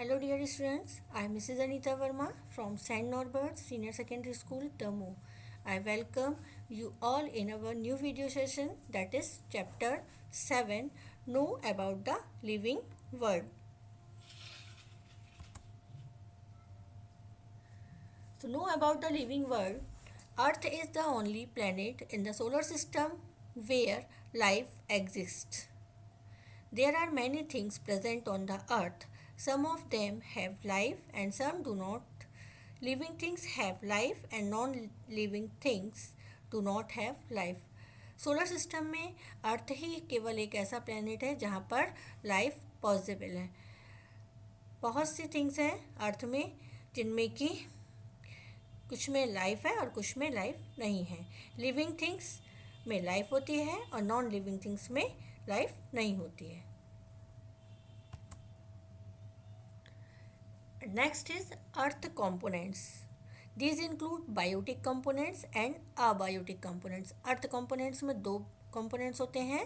Hello dear students, I am Mrs. Anita Verma from St. Norbert Senior Secondary School, Damu. I welcome you all in our new video session, that is chapter 7, Know About the Living World. To know about the living world, Earth is the only planet in the solar system where life exists. There are many things present on the earth. Some of them have life and some do not. Living things have life and non-living things do not have life. Solar system में अर्थ ही केवल एक ऐसा planet है जहाँ पर life possible है. बहुत see things हैं अर्थ में जिनमें कि कुछ में लाइफ है और कुछ में लाइफ नहीं है. लिविंग थिंग्स में लाइफ होती है और नॉन लिविंग थिंग्स में लाइफ नहीं होती है. Next is earth components. These include biotic components and abiotic components. Earth components में दो components होते हैं,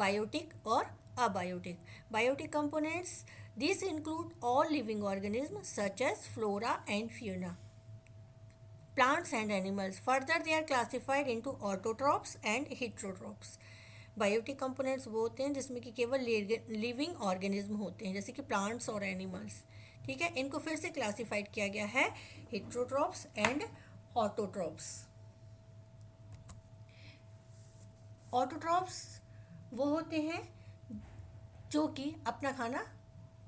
biotic और abiotic. Biotic components, these include all living organisms such as flora and fauna, plants and animals. Further, they are classified into autotrophs and heterotrophs. Biotic components वो होते हैं जिसमें कि केवल लिविंग ऑर्गेनिज्म होते हैं, जैसे कि प्लांट्स और एनिमल्स. ठीक है, इनको फिर से क्लासिफाइड किया गया है हेट्रोट्रॉप्स एंड ऑटोट्रॉप्स. ऑटोट्रॉप्स वो होते हैं जो कि अपना खाना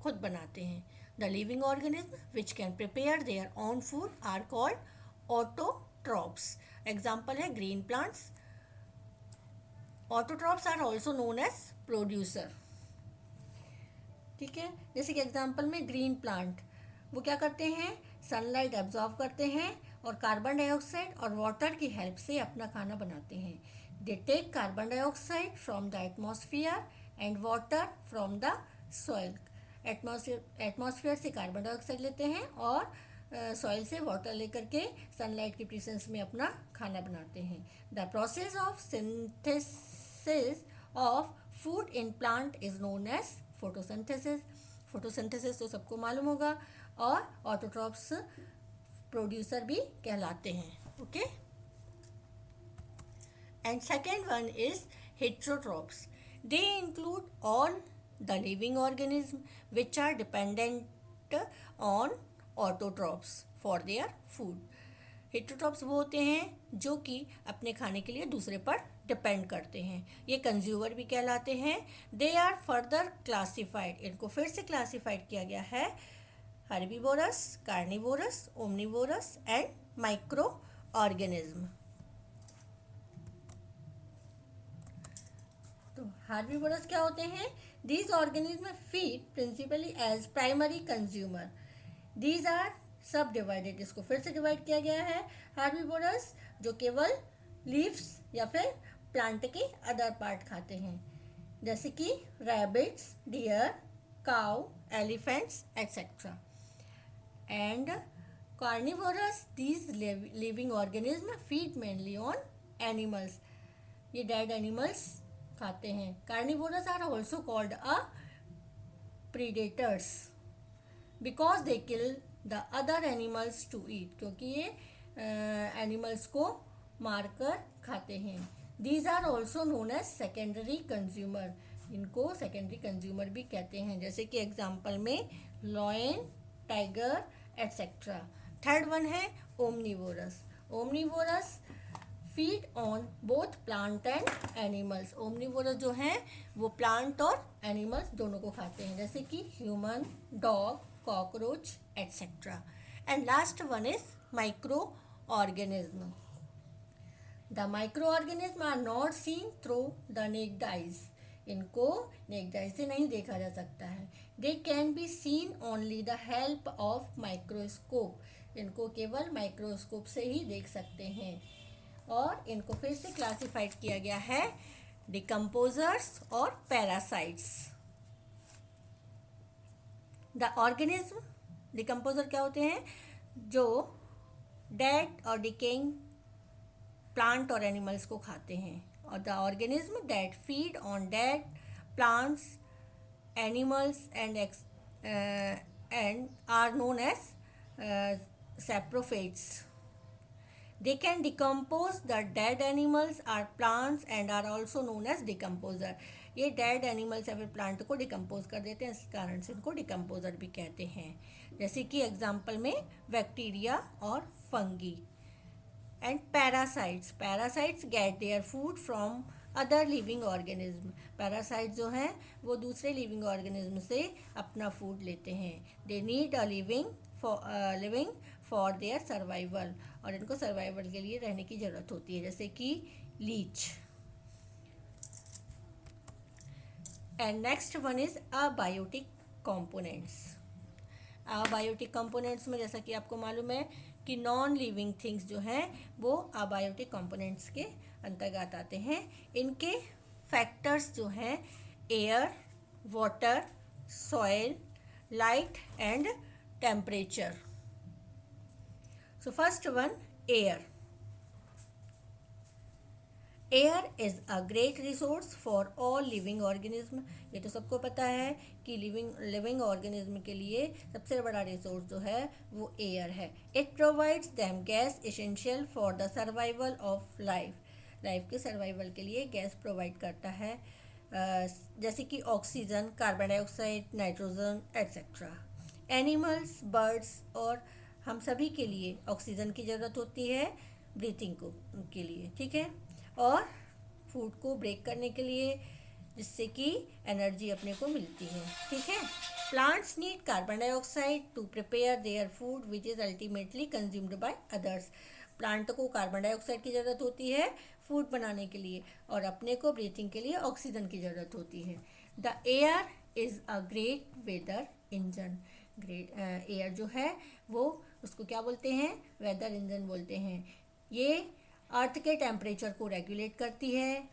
खुद बनाते हैं. The living organism which can prepare their own food are called autotrophs. Example है green plants. Autotrophs are also known as producer. ठीक है, जैसे कि एग्जाम्पल में ग्रीन प्लांट, वो क्या करते हैं, सनलाइट एब्जॉर्व करते हैं और कार्बन डाइऑक्साइड और वाटर की हेल्प से अपना खाना बनाते हैं. They take carbon dioxide from the atmosphere and water from the soil. Atmosphere से कार्बन डाइऑक्साइड लेते हैं और सॉइल से वाटर लेकर के सनलाइट की प्रेजेंस में अपना खाना बनाते हैं. The process of synthesis of food in plant is known as photosynthesis. Photosynthesis तो सबको मालूम होगा, और ऑटोट्रॉप्स प्रोड्यूसर भी कहलाते हैं. Okay, and second one is heterotrophs. They include all the living organism which are dependent on autotrophs for their food. Heterotrophs वो होते हैं जो कि अपने खाने के लिए दूसरे पर डिपेंड करते हैं. ये कंज्यूमर भी कहलाते हैं. They are further classified. इनको फिर से क्लासिफाइड किया गया है herbivorous, carnivorous, omnivorous and micro organism. तो हर्बीवोरस क्या होते हैं? These organism feed principally as primary consumer. These are subdivided. इसको फिर से डिवाइड किया गया है. हर्बीवोरस जो केवल लीव्स या फिर प्लांट के अदर पार्ट खाते हैं, जैसे कि rabbits, deer, cow, elephants etcetera. And carnivorous, these living organism feed mainly on animals. ये डेड एनिमल्स खाते हैं. Carnivorous are also called a predators because they kill the other animals to eat. क्योंकि ये animals को मारकर खाते हैं. These are also known as secondary consumer. इनको सेकेंडरी कंज्यूमर भी कहते हैं, जैसे कि एग्जाम्पल में lion, tiger etcetera. Third one है omnivorous. Omnivorous feed on both plant and animals. Omnivorous जो हैं वो प्लांट और एनिमल्स दोनों को खाते हैं, जैसे कि human, dog, cockroach etcetera. And last one is micro organism. The micro organism are not seen through the naked eyes. इनको नेक्ड आइज से नहीं देखा जा सकता है. They can be seen only the help of microscope. इनको केवल microscope से ही देख सकते हैं. और इनको फिर से क्लासिफाइड किया गया है डिकम्पोजर्स और पैरासाइट्स. द ऑर्गेनिज्म डिकम्पोजर क्या होते हैं? जो डेड और डिकेइंग प्लांट और एनिमल्स को खाते हैं. और the organism that feed on dead plants, animals and and are known as saprophates. They can decompose the dead animals or plants and are also known as decomposer. ये dead animals या फिर plant को decompose कर देते हैं, इस कारण से इनको डिकम्पोजर भी कहते हैं. जैसे कि एग्जाम्पल में बैक्टीरिया और fungi. And parasites. Parasites get their food from other living organism. Parasite जो हैं वो दूसरे लिविंग ऑर्गेनिज्म से अपना फूड लेते हैं. They need a living for their survival. और इनको सर्वाइवल के लिए रहने की ज़रूरत होती है, जैसे कि leech. And next one is abiotic components. Abiotic components में जैसा कि आपको मालूम है कि नॉन लिविंग थिंग्स जो हैं वो अबायोटिक कंपोनेंट्स के अंतर्गत आते हैं. इनके फैक्टर्स जो हैं air, water, soil, light and temperature. So first one, air. Air is a great resource for all living organism. ये तो सबको पता है कि लिविंग ऑर्गेनिज्म के लिए सबसे बड़ा रिसोर्स जो है वो एयर है. It provides them gas essential for the survival of life. Life के सर्वाइवल के लिए गैस प्रोवाइड करता है, जैसे कि oxygen, carbon dioxide, nitrogen etcetera. Animals, birds और हम सभी के लिए ऑक्सीजन की ज़रूरत होती है ब्रीथिंग के लिए, ठीक है, और फूड को ब्रेक करने के लिए, जिससे कि एनर्जी अपने को मिलती है, ठीक है. Plants need carbon dioxide to prepare their food which is ultimately consumed by others. Plant को कार्बन डाइऑक्साइड की ज़रूरत होती है फूड बनाने के लिए और अपने को ब्रीथिंग के लिए ऑक्सीजन की ज़रूरत होती है. The air is a great weather engine. Great air जो है वो उसको क्या बोलते हैं, वेदर इंजन बोलते हैं. ये अर्थ के टेम्परेचर को रेगुलेट करती है,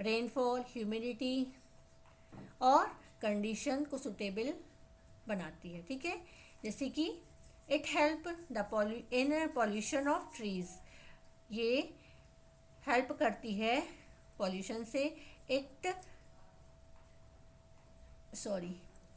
रेनफॉल, ह्यूमिडिटी और कंडीशन को सुटेबल बनाती है, ठीक है. जैसे कि it help in pollution of trees. ये हेल्प करती है पॉल्यूशन से.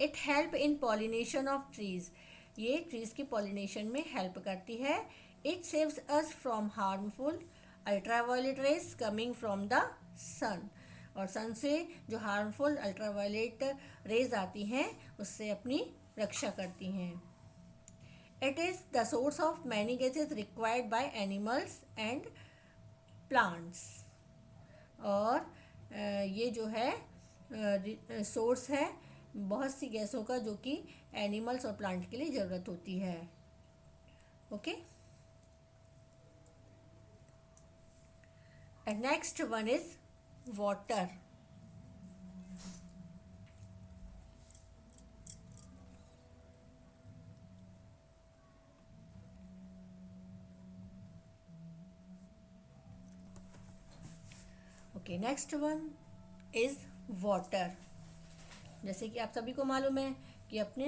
It help in pollination of trees. ये ट्रीज की पॉलिनेशन में हेल्प करती है. It saves us from harmful ultraviolet rays coming from the sun. और सन से जो हार्मफुल अल्ट्रावायलेट रेज आती हैं उससे अपनी रक्षा करती हैं. It is the source of many gases required by animals and plants. और ये जो है सोर्स है बहुत सी गैसों का जो कि एनिमल्स और प्लांट के लिए ज़रूरत होती है. Okay. And next one is water. Okay, next one is water. जैसे कि आप सभी को मालूम है कि अपने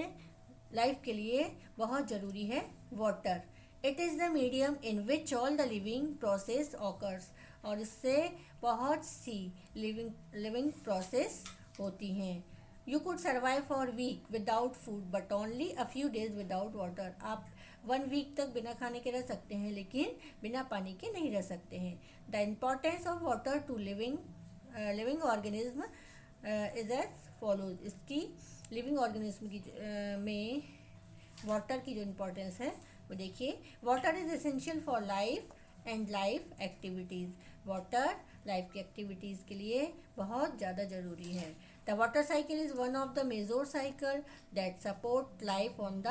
लाइफ के लिए बहुत ज़रूरी है water. It is the medium in which all the living process occurs. और इससे बहुत सी लिविंग प्रोसेस होती हैं. You could survive for week without food but only a few days without water. आप 1 वीक तक बिना खाने के रह सकते हैं लेकिन बिना पानी के नहीं रह सकते हैं. The importance of water to living organism is as follows. इसकी लिविंग ऑर्गेनिज्म की में वाटर की जो इम्पोर्टेंस है वो देखिए. Water is essential for life and life activities. Water life की एक्टिविटीज़ के लिए बहुत ज़्यादा ज़रूरी है. The water cycle is one of the major cycle that support life on the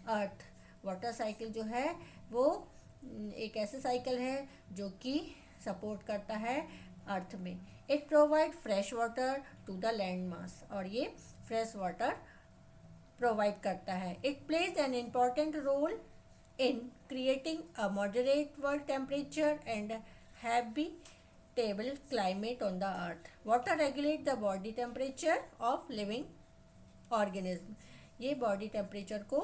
earth. Water cycle जो है वो एक ऐसे साइकिल है जो कि सपोर्ट करता है अर्थ में. It provide fresh water to the land mass. और ये फ्रेश वाटर प्रोवाइड करता है. It plays an important role in creating a moderate world temperature and habitable climate on the earth. Water regulates the body temperature of living organism. ये body temperature को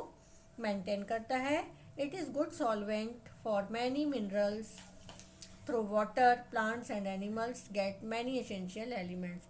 maintain करता है. It is good solvent for many minerals. Through water, plants and animals get many essential elements.